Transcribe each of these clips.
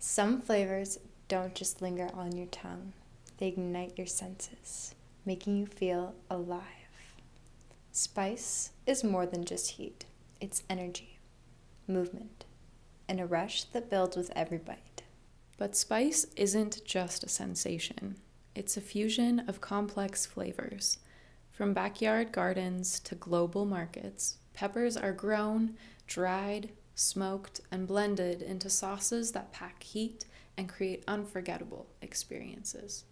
Some flavors don't just linger on your tongue, they ignite your senses, making you feel alive. Spice is more than just heat, it's energy, movement, and a rush that builds with every bite. But spice isn't just a sensation, it's a fusion of complex flavors. From backyard gardens to global markets, peppers are grown, dried, smoked, and blended into sauces that pack heat and create unforgettable experiences.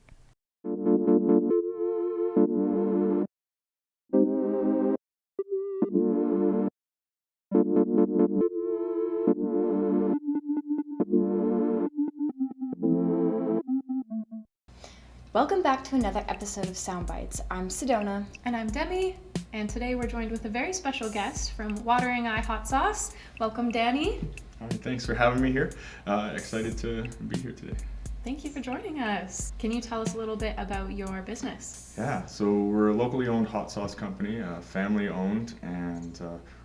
Welcome back to another episode of Soundbites. I'm Sedona. And I'm Demi, and today we're joined with a very special guest from Watering Eye Hot Sauce. Welcome, Danny. All right, thanks for having me here. Excited to be here today. Thank you for joining us. Can you tell us a little bit about your business? Yeah, so we're a locally owned hot sauce company, family owned, and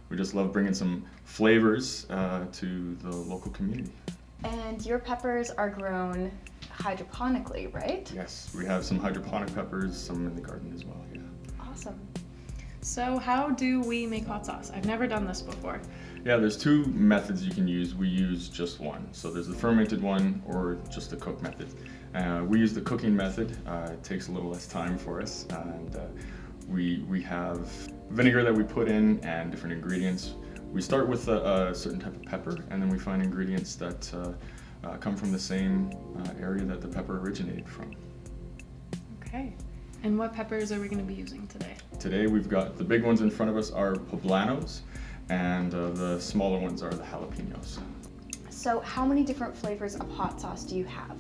we just love bringing some flavors to the local community. And your peppers are grown hydroponically, right? Yes, we have some hydroponic peppers, some in the garden as well, yeah. Awesome. So how do we make hot sauce? I've never done this before. Yeah, there's two methods you can use. We use just one. So there's the fermented one or just the cook method. We use the cooking method. It takes a little less time for us. And we have vinegar that we put in and different ingredients. We start with a certain type of pepper, and then we find ingredients that come from the same area that the pepper originated from. Okay. And what peppers are we going to be using today? Today we've got the big ones in front of us are poblanos, and the smaller ones are the jalapenos. So how many different flavors of hot sauce do you have?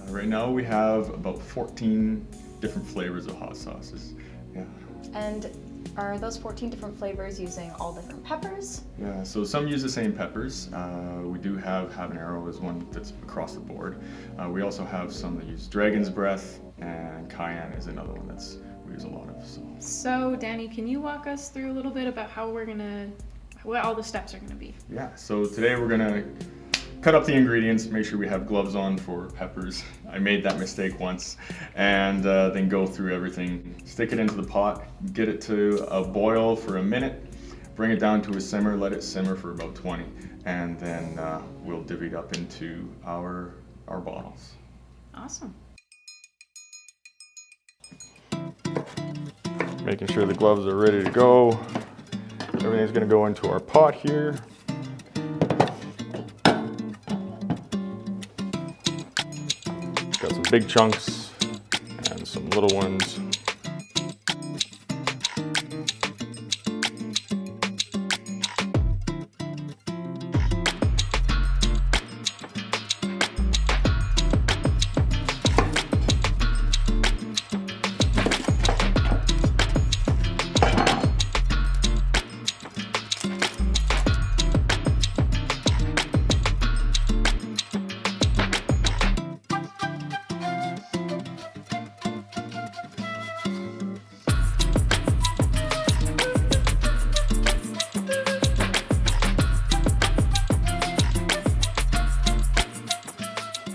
Right now we have about 14 different flavors of hot sauces. Yeah. And are those 14 different flavors using all different peppers? Yeah, so some use the same peppers. We do have habanero as one that's across the board. We also have some that use dragon's breath, and cayenne is another one that's we use a lot of. So Danny, can you walk us through a little bit about what all the steps are gonna be? Yeah, so today we're gonna cut up the ingredients, make sure we have gloves on for peppers. I made that mistake once. And then go through everything, stick it into the pot, get it to a boil for a minute, bring it down to a simmer, let it simmer for about 20, and then we'll divvy it up into our bottles. Awesome. Making sure the gloves are ready to go. Everything's gonna go into our pot here. Got some big chunks and some little ones.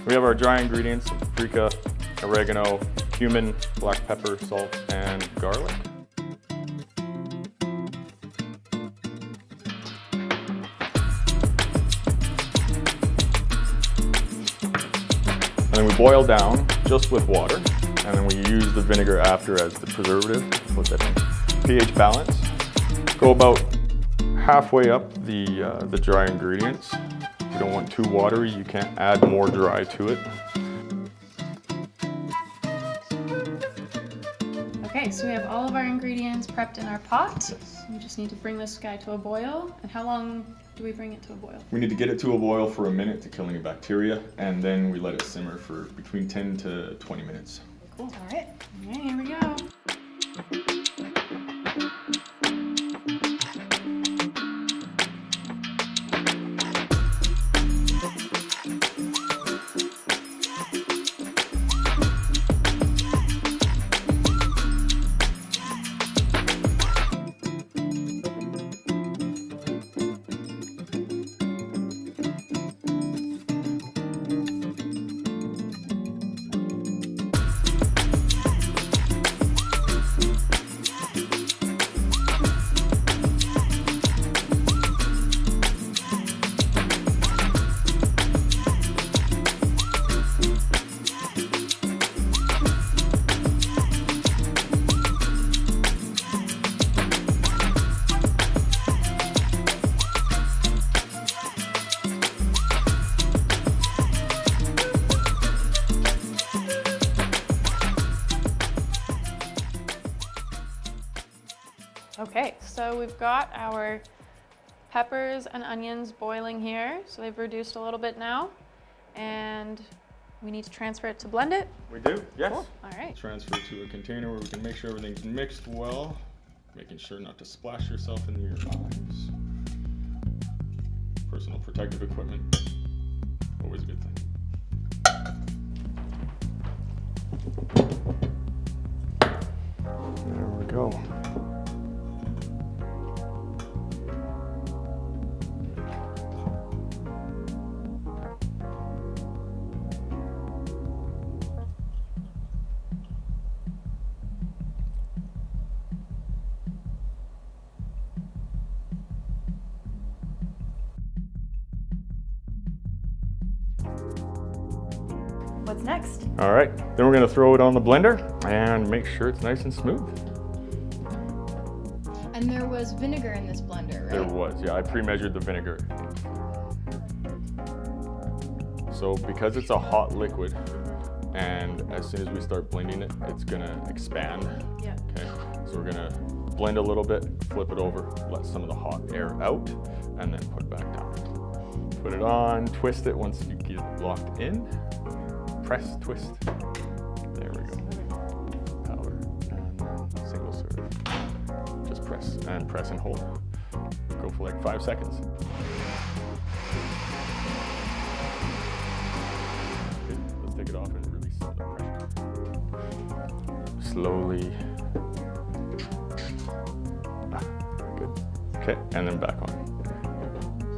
We have our dry ingredients, paprika, oregano, cumin, black pepper, salt, and garlic. And then we boil down just with water, and then we use the vinegar after as the preservative, put that in pH balance. Go about halfway up the dry ingredients. You don't want too watery, you can't add more dry to it. Okay, so we have all of our ingredients prepped in our pot. Yes. We just need to bring this guy to a boil. And how long do we bring it to a boil? We need to get it to a boil for a minute to kill any bacteria, and then we let it simmer for between 10 to 20 minutes. Cool. All right, here we go. Okay, so we've got our peppers and onions boiling here. So they've reduced a little bit now. And we need to transfer it to blend it. We do, yes. Cool. All right. Transfer to a container where we can make sure everything's mixed well, making sure not to splash yourself in your eyes. Personal protective equipment, always a good thing. There we go. What's next? All right, then we're gonna throw it on the blender and make sure it's nice and smooth. And there was vinegar in this blender, right? There was, yeah, I pre-measured the vinegar. So because it's a hot liquid, and as soon as we start blending it, it's gonna expand. Yeah. Okay, so we're gonna blend a little bit, flip it over, let some of the hot air out, and then put it back down. Put it on, twist it once you get it locked in. Press, twist. There we go. Powder and single serve. Just press and hold. Go for like 5 seconds. Good. Let's take it off and release some of the pressure. Slowly. Good. Okay, and then back on.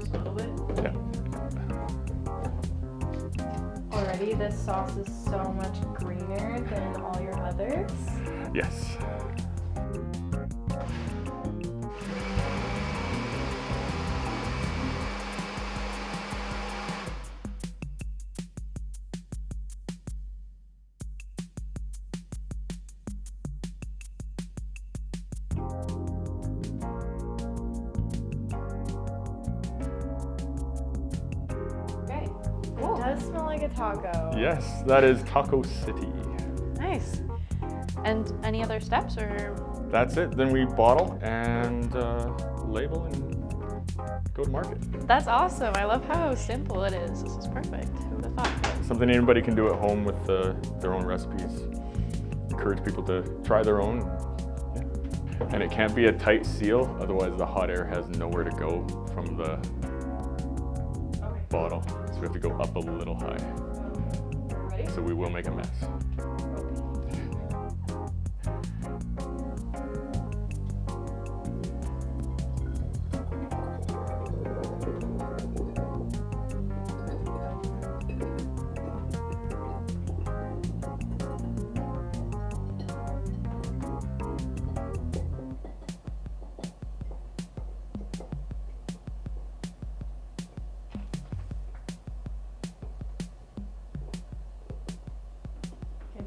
Just a little bit. Yeah. Already, this sauce is so much greener than all your others. Yes. Okay. It does smell like a taco. Yes, that is Taco City. Nice. And any other steps or? That's it. Then we bottle and label and go to market. That's awesome. I love how simple it is. This is perfect. Who would have thought? Something anybody can do at home with their own recipes. Encourage people to try their own. Yeah. And it can't be a tight seal, otherwise the hot air has nowhere to go from the bottle. So we have to go up a little high. Ready? So we will make a mess.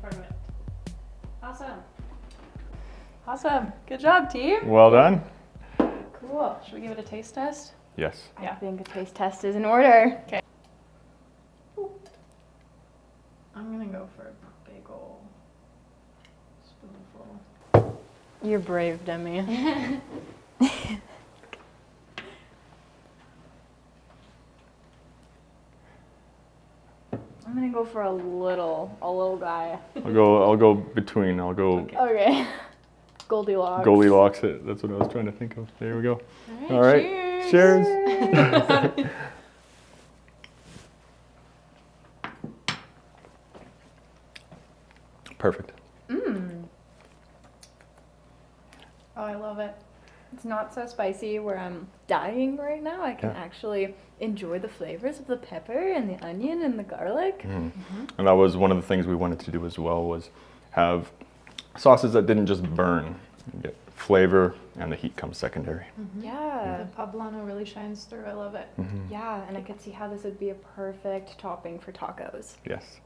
Perfect. Awesome. Awesome. Good job, team. Well done. Cool. Should we give it a taste test? Yes. I think a taste test is in order. Okay. I'm gonna go for a big ol' spoonful. You're brave, Demi. I'm gonna go for a little guy. I'll go between. I'll go Okay. Goldilocks. Goldilocks it. That's what I was trying to think of. There we go. All right. Cheers. Perfect. Mmm. Oh, I love it. It's not so spicy where I'm dying right now. I can Yeah. actually enjoy the flavors of the pepper and the onion and the garlic. Mm. And that was one of the things we wanted to do as well, was have sauces that didn't just burn. You get flavor and the heat comes secondary. Yeah. The poblano really shines through. I love it. Yeah, and I could see how this would be a perfect topping for tacos. Yes.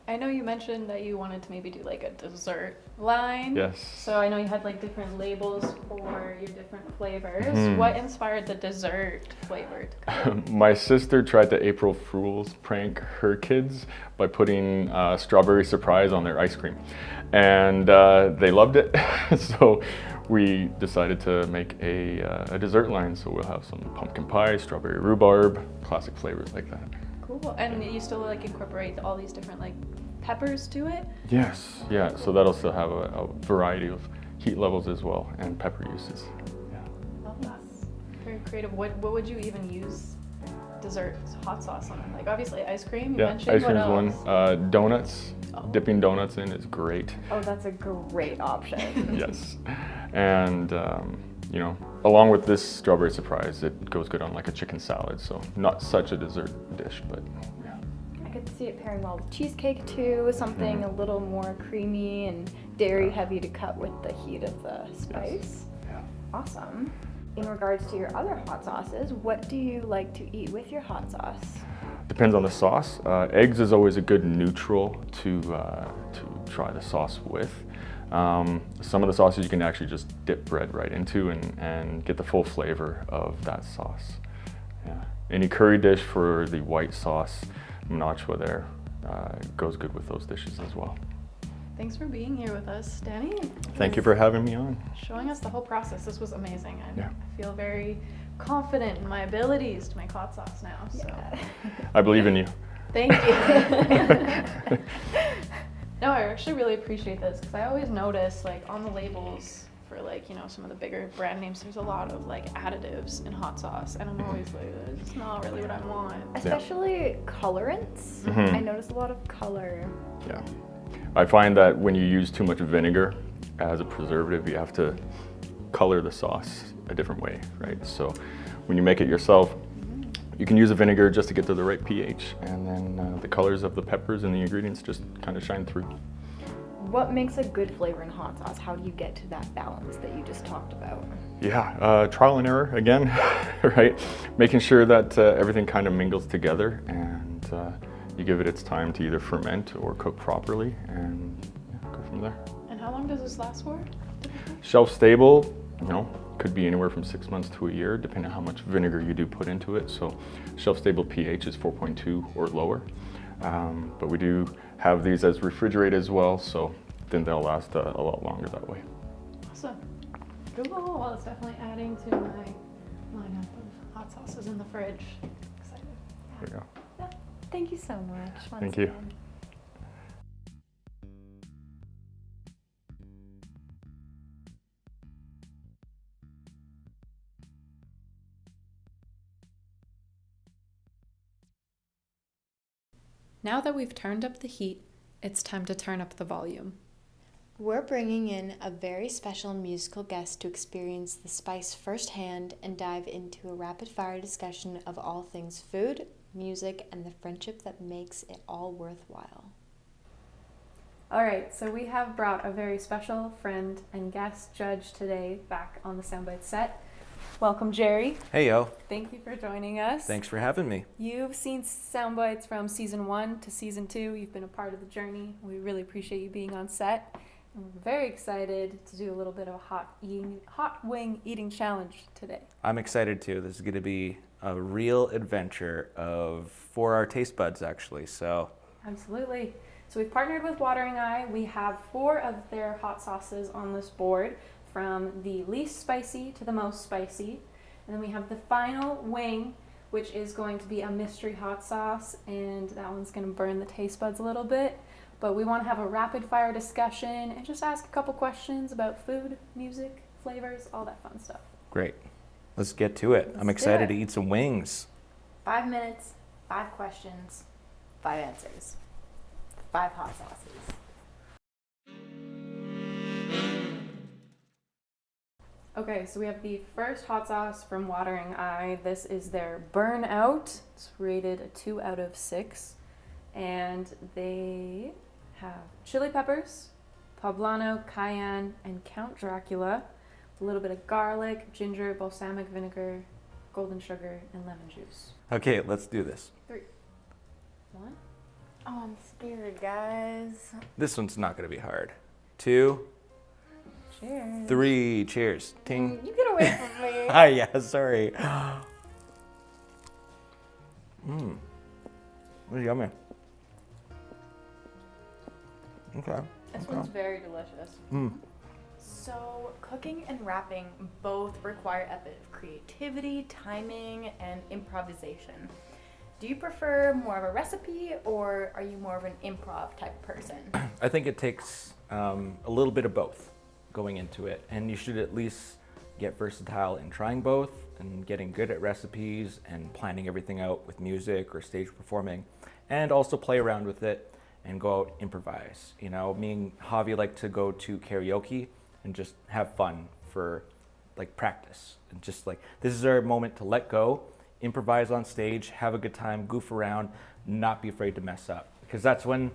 I know you mentioned that you wanted to maybe do like a dessert line. Yes. So I know you had like different labels for your different flavors. Mhm. What inspired the dessert flavor to come? My sister tried to April Fool's prank her kids by putting strawberry surprise on their ice cream, and they loved it. So we decided to make a dessert line. So we'll have some pumpkin pie, strawberry rhubarb, classic flavors like that. Cool. And you still like incorporate all these different like peppers to it? Yes, yeah. So that'll still have a variety of heat levels as well and pepper uses. Yeah. Love that. Very creative. What would you even use dessert hot sauce on? Like obviously ice cream. You mentioned. Ice cream is what one. else? Donuts. Oh. Dipping donuts in is great. Oh, that's a great option. Yes, and you know, along with this strawberry surprise, it goes good on like a chicken salad. So not such a dessert dish, but yeah. I could see it pairing well with cheesecake too, something a little more creamy and dairy heavy to cut with the heat of the spice. Yeah. Awesome. In regards to your other hot sauces, what do you like to eat with your hot sauce? Depends on the sauce. Eggs is always a good neutral to try the sauce with. Some of the sauces you can actually just dip bread right into and get the full flavor of that sauce. Yeah. Any curry dish for the white sauce, manachua there, goes good with those dishes as well. Thanks for being here with us, Danny. Thank you for having me on. Showing us the whole process. This was amazing. Yeah. I feel very confident in my abilities to make hot sauce now. So I believe in you. thank you. No, I actually really appreciate this because I always notice like on the labels for like, you know, some of the bigger brand names, there's a lot of like additives in hot sauce, and I'm always like, it's not really what I want. Especially colorants. Mhm. I notice a lot of color. Yeah. I find that when you use too much vinegar as a preservative, you have to color the sauce a different way, right? So when you make it yourself, you can use a vinegar just to get to the right pH, and then the colors of the peppers and the ingredients just kind of shine through. What makes a good flavor in hot sauce? How do you get to that balance that you just talked about? Yeah, trial and error again, right? Making sure that everything kind of mingles together, and you give it its time to either ferment or cook properly, and go from there. And how long does this last for? Shelf stable, you know, could be anywhere from 6 months to a year, depending on how much vinegar you do put into it. So shelf stable pH is 4.2 or lower. But we do have these as refrigerated as well, so then they'll last a lot longer that way. Awesome. Cool. Well, it's definitely adding to my lineup of hot sauces in the fridge. Excited. There you go. Yeah. Thank you so much. once Thank you. again. Now that we've turned up the heat, it's time to turn up the volume. We're bringing in a very special musical guest to experience the spice firsthand and dive into a rapid-fire discussion of all things food, music, and the friendship that makes it all worthwhile. All right, so we have brought a very special friend and guest judge today back on the Soundbite set. Welcome, Jerry. Hey, yo. Thank you for joining us. Thanks for having me. You've seen Soundbites from season 1 to season 2. You've been a part of the journey. We really appreciate you being on set. And we're very excited to do a little bit of a hot wing eating challenge today. I'm excited too. This is going to be a real adventure for our taste buds, actually. So, Absolutely. So we've partnered with Watering Eye. We have 4 of their hot sauces on this board, from the least spicy to the most spicy. And then we have the final wing, which is going to be a mystery hot sauce, and that one's going to burn the taste buds a little bit. But we want to have a rapid fire discussion and just ask a couple questions about food, music, flavors, all that fun stuff. great. Let's get to it. I'm Let's do excited it. to eat some wings. 5 minutes, 5 questions, 5 answers, 5 hot sauces. Okay, so we have the first hot sauce from Watering Eye. This is their Burnout. It's rated a 2 out of 6. And they have chili peppers, poblano, cayenne, and Count Dracula. A little bit of garlic, ginger, balsamic vinegar, golden sugar, and lemon juice. Okay, let's do this. 3, 1. Oh, I'm scared, guys. This one's not going to be hard. 2, Cheers. 3, cheers. Ting. You get away from me. Ah, yeah, sorry. It's yummy. Okay. This one's very delicious. So, cooking and wrapping both require a bit of creativity, timing, and improvisation. Do you prefer more of a recipe or are you more of an improv type person? I think it takes a little bit of both going into it, and you should at least get versatile in trying both and getting good at recipes and planning everything out with music or stage performing, and also play around with it and go out improvise. You know, me and Javi like to go to karaoke and just have fun for like practice, and just like this is our moment to let go, improvise on stage, have a good time, goof around, not be afraid to mess up, because that's when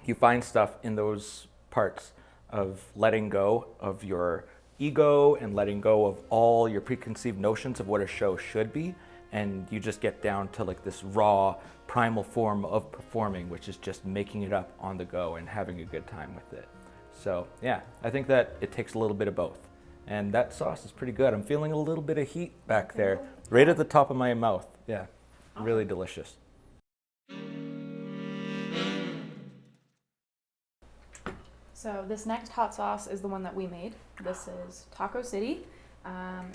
you find stuff in those parts of letting go of your ego and letting go of all your preconceived notions of what a show should be, and you just get down to like this raw primal form of performing, which is just making it up on the go and having a good time with it. So yeah, I think that it takes a little bit of both, and that sauce is pretty good. I'm feeling a little bit of heat back there right at the top of my mouth. Yeah, really delicious. So this next hot sauce is the one that we made. This is Taco City.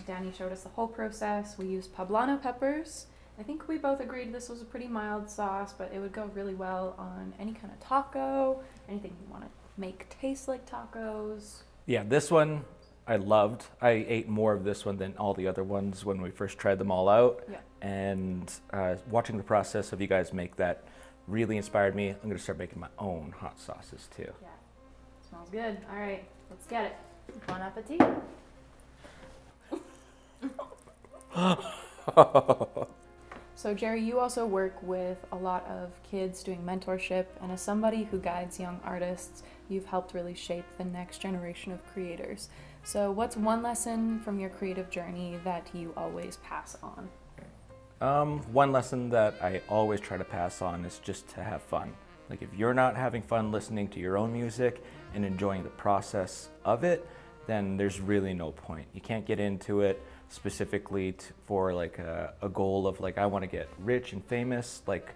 Danny showed us the whole process. We used poblano peppers. I think we both agreed this was a pretty mild sauce, but it would go really well on any kind of taco, anything you want to make taste like tacos. Yeah, this one I loved. I ate more of this one than all the other ones when we first tried them all out. Yeah. And watching the process of you guys make that really inspired me. I'm going to start making my own hot sauces too. Yeah, smells good. All right, let's get it. Bon appetit. So Jerry, you also work with a lot of kids doing mentorship, and as somebody who guides young artists, you've helped really shape the next generation of creators. So what's one lesson from your creative journey that you always pass on? One lesson that I always try to pass on is just to have fun. Like if you're not having fun listening to your own music and enjoying the process of it, then there's really no point. You can't get into it specifically for like a goal of like, I want to get rich and famous. Like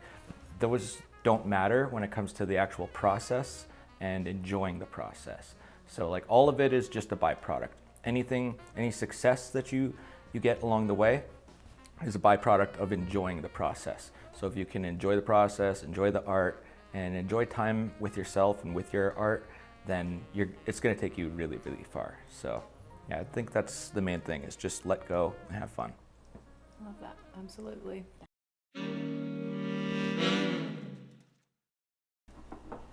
those don't matter when it comes to the actual process and enjoying the process. So like all of it is just a byproduct. Any success that you get along the way is a byproduct of enjoying the process. So if you can enjoy the process, enjoy the art, and enjoy time with yourself and with your art, then it's going to take you really, really far. So yeah, I think that's the main thing, is just let go and have fun. I love that, absolutely.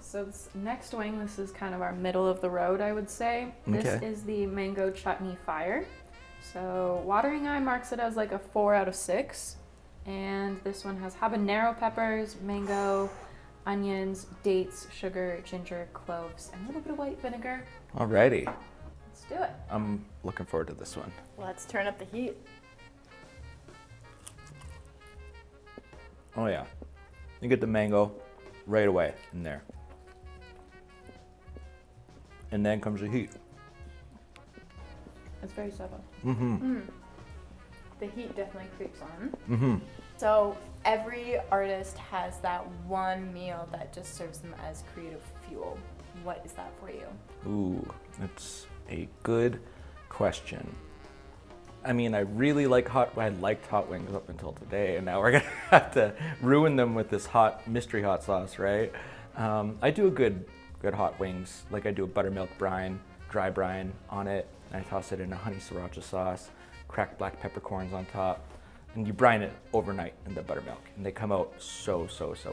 So this next wing, this is kind of our middle of the road, I would say. This Okay. is the mango chutney fire. So Watering Eye marks it as like a 4 out of 6. And this one has habanero peppers, mango, onions, dates, sugar, ginger, cloves, and a little bit of white vinegar. Alrighty, Let's do it. I'm looking forward to this one. Let's turn up the heat. Oh yeah, you get the mango right away in there. And then comes the heat. It's very subtle. The heat definitely creeps on. Mm-hmm. So every artist has that one meal that just serves them as creative fuel. What is that for you? Ooh, that's a good question. I mean, I really like I liked hot wings up until today, and now we're gonna have to ruin them with this mystery hot sauce, right? I do a good hot wings. Like I do a buttermilk brine, dry brine on it, and I toss it in a honey sriracha sauce, crack black peppercorns on top, and you brine it overnight in the buttermilk, and they come out so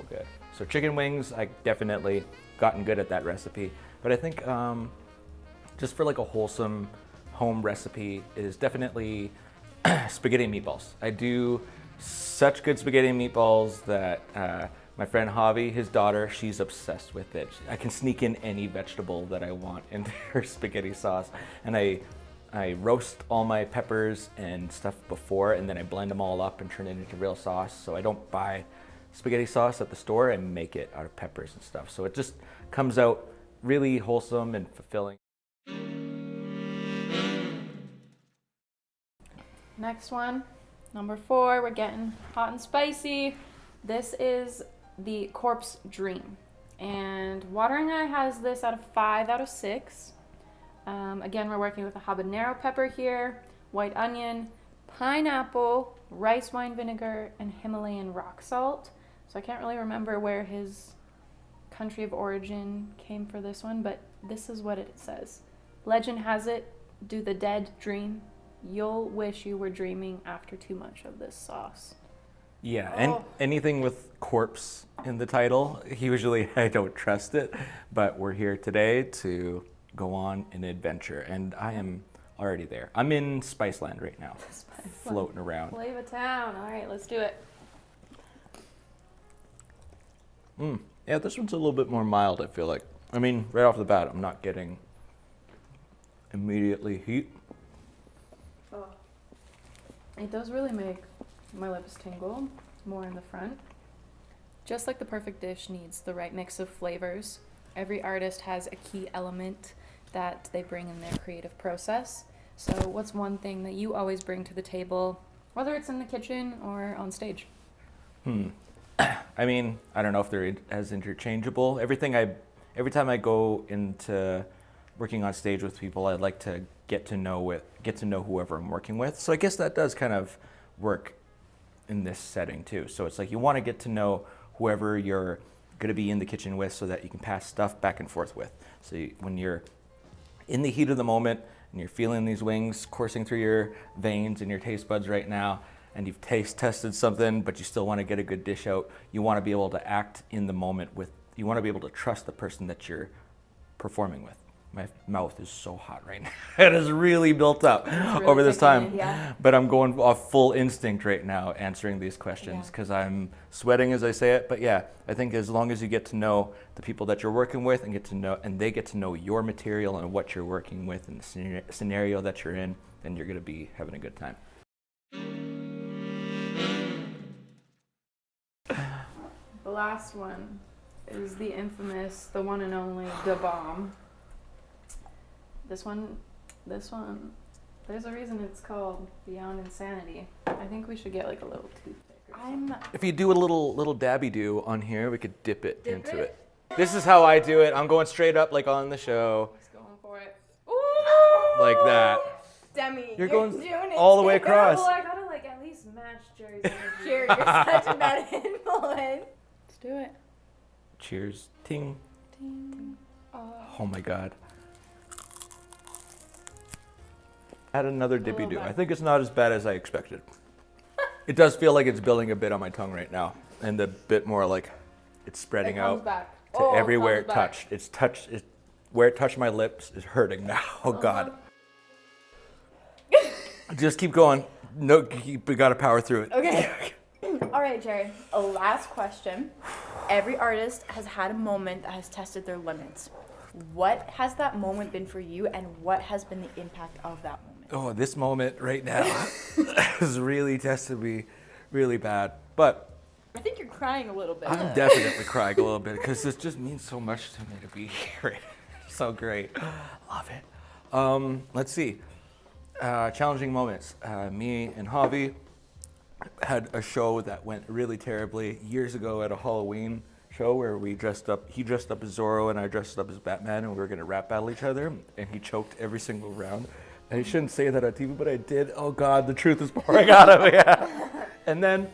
good. So chicken wings, I definitely gotten good at that recipe, but I think just for like a wholesome home recipe is definitely spaghetti and meatballs. I do such good spaghetti and meatballs that my friend Javi, his daughter, she's obsessed with it. I can sneak in any vegetable that I want into her spaghetti sauce, and I roast all my peppers and stuff before, and then I blend them all up and turn it into real sauce. So I don't buy spaghetti sauce at the store, I make it out of peppers and stuff. So it just comes out really wholesome and fulfilling. Next one, number 4, we're getting hot and spicy. This is the Corpse Dream. And Watering Eye has this out of 5 out of 6. Again, we're working with a habanero pepper here, white onion, pineapple, rice wine vinegar, and Himalayan rock salt. So I can't really remember where his country of origin came for this one, but this is what it says. Legend has it, do the dead dream? You'll wish you were dreaming after too much of this sauce. Yeah, and anything with corpse in the title, usually I don't trust it, but we're here today to go on an adventure, and I am already there. I'm in Spiceland right now, floating around. Flavor Town. All right, let's do it. Yeah, this one's a little bit more mild, I feel like. I mean, right off the bat, I'm not getting immediately heat. Oh. It does really make my lips tingle more in the front. Just like the perfect dish needs the right mix of flavors, every artist has a key element that they bring in their creative process. So what's one thing that you always bring to the table, whether it's in the kitchen or on stage? I mean, I don't know if they're as interchangeable. Every time I go into working on stage with people, I like to get to know whoever I'm working with. So I guess that does kind of work in this setting too. So it's like you want to get to know whoever you're going to be in the kitchen with so that you can pass stuff back and forth with. So when you're in the heat of the moment and you're feeling these wings coursing through your veins and your taste buds right now, and you've tested something, but you still want to get a good dish out, you want to be able to act in the moment you want to be able to trust the person that you're performing with. My mouth is so hot right now. It is really built up over this time. Yeah. But I'm going off full instinct right now answering these questions because I'm sweating as I say it. But yeah, I think as long as you get to know the people that you're working with and they get to know your material and what you're working with and the scenario that you're in, then you're going to be having a good time. The last one is the infamous, the one and only, the bomb. This one, there's a reason it's called Beyond Insanity. I think we should get like a little toothpick. If you do a little dabby do on here, we could dip into it. This is how I do it. I'm going straight up like on the show. Just going for it. Ooh! Like that. Demi, You're doing going it all the way too. across. Well, I gotta like at least match Jerry's energy. Jerry, you're such a bad influence. Let's do it. Cheers. Ting. Ding. Oh my God. Add another dippy do. I think it's not as bad as I expected. It does feel like it's building a bit on my tongue right now, and a bit more like it's spreading out to everywhere it touched. Where it touched my lips is hurting now. Oh God. Just keep going. No, we gotta power through it. Okay. All right, Jerry. A last question. Every artist has had a moment that has tested their limits. What has that moment been for you, and what has been the impact of that moment? Oh, this moment right now has really tested me really bad. But I think you're crying a little bit. I'm definitely crying a little bit because this just means so much to me to be here. So great. Love it. Let's see. Challenging moments. Me and Javi had a show that went really terribly years ago at a Halloween show where he dressed up as Zorro and I dressed up as Batman, and we were going to rap battle each other, and he choked every single round. And I shouldn't say that on TV, but I did. Oh God, the truth is pouring out of me. And then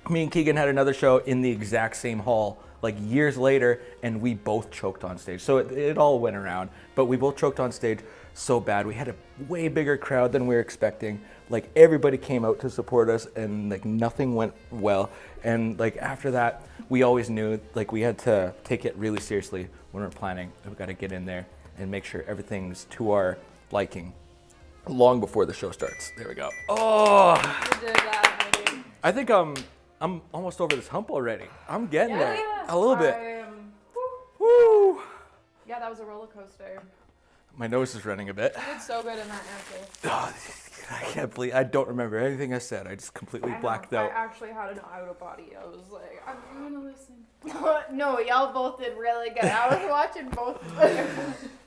me and Keegan had another show in the exact same hall like years later, and we both choked on stage. So it all went around, but we both choked on stage so bad. We had a way bigger crowd than we were expecting. Like everybody came out to support us, and like nothing went well. And like after that, we always knew like we had to take it really seriously when we're planning. We got to get in there and make sure everything's to our liking long before the show starts. There we go. Oh, You did that, my dude. I think I'm almost over this hump already. I'm getting there a little bit. Woo! Yeah, that was a roller coaster. My nose is running a bit. You did so good in that answer. Oh, I can't believe I don't remember anything I said. I just completely blacked out. I actually had an out of body. I was like, I'm gonna listen. No, y'all both did really good. I was watching both.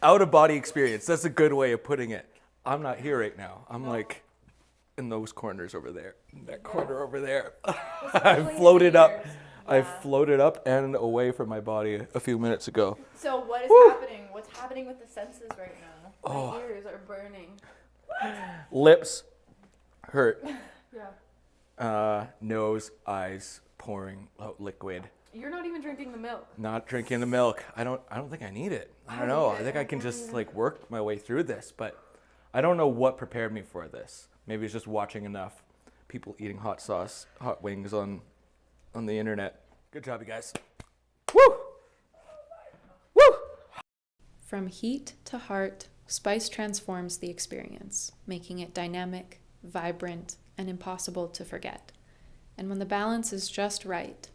Out of body experience. That's a good way of putting it. I'm not here right now. I'm like in those corners over there, that corner over there. I floated up. I floated up and away from my body a few minutes ago. So what is happening? What's happening with the senses right now? Oh. My ears are burning. Lips hurt. Yeah. Nose, eyes pouring out liquid. You're not even drinking the milk. Not drinking the milk. I don't think I need it. I don't know. I think I can just like work my way through this, but I don't know what prepared me for this. Maybe it's just watching enough people eating hot wings on the internet. Good job, you guys. Woo! Woo! From heat to heart, spice transforms the experience, making it dynamic, vibrant, and impossible to forget. And when the balance is just right,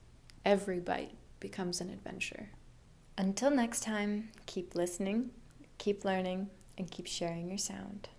every bite becomes an adventure. Until next time, keep listening, keep learning, and keep sharing your sound.